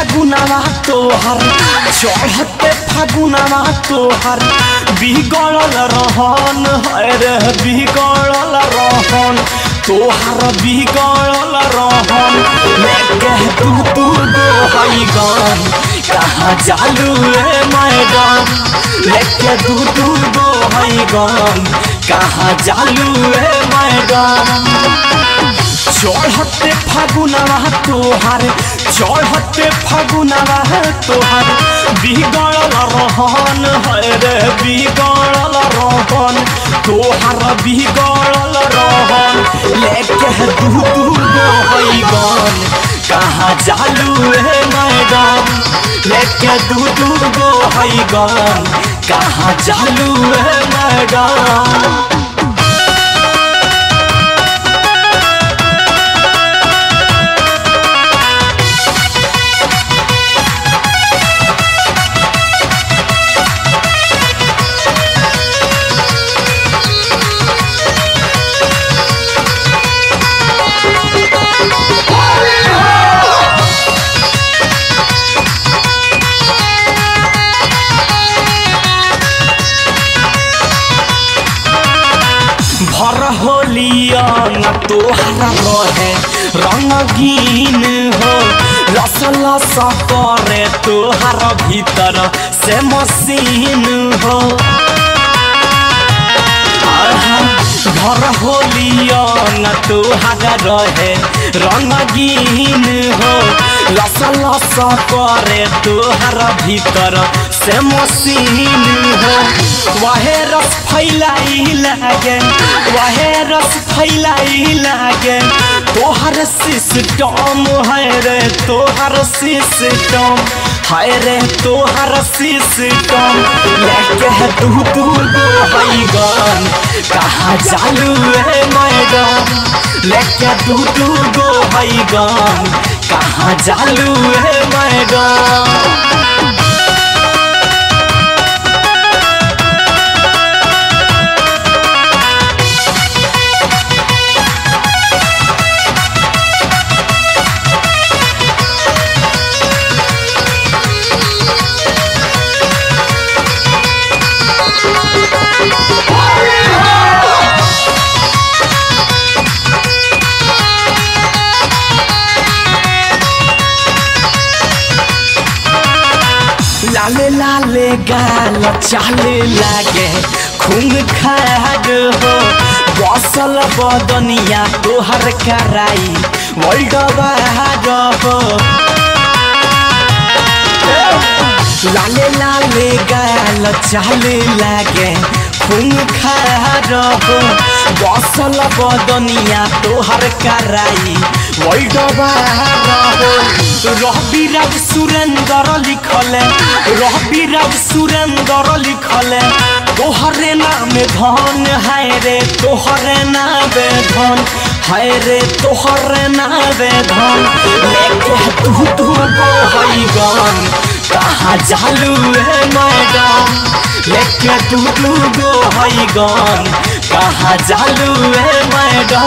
फागुनवा तोहर चढ़ते फागुनवा तोहर बिगड़ल रहन है रे बिगड़ल रहन तोहर बिगड़ल रहन लेके तू गो हई गन कहाँ जालू रे मैडम लेके तू गो हई गन कहाँ जालू रे मैडम चढ़ते फागुनवा तोहर चढ़ते फागुनवा तोहर बिगड़ल रहन है रे बिगड़ल रहन तोहर बिगड़ल रहन लेके तू गो हई गन कहाँ जालू रे मैडम लेके तू गो हई गन कहाँ जालू रे मैडम। भर होलिया न तोहरा रहे रंगीन हो रसल सा करे तोहर भीतर से मशीन हो भर होलिया न तोहरा रहे रंगीन हो रसल सा करे तोहर भीतर से मशीन हो वहे रस फैलाई लागे वहे रस फैलाई लागे तोहर सिस्टम है रे तोहर सिस्टम है रे तोहर सिस्टम लेके तू गो हई गन कहाँ जालू रे मैडम लेके तू गो हई गन कहाँ जालू रे मैडम। लाले लाले गाल चाले लागे खून खाग हो बसल बदनिया तोहर कराई वर्ल्ड वार हो लाले लाले गाल चाले लागे खून खार हो बसल बदनिया तोहर कराई वर्ल्ड वार हो रविराज सुरेंद्र लिखले रविराज सुरेंद्र लिखले तोहरे नाम धन है रे तोहरे नाम धन है रे तोहरे नाम धन लेके तू गो हई गन कहाँ जालू रे मैडम लेके तू गो हई गन कहाँ जालू रे मैडम।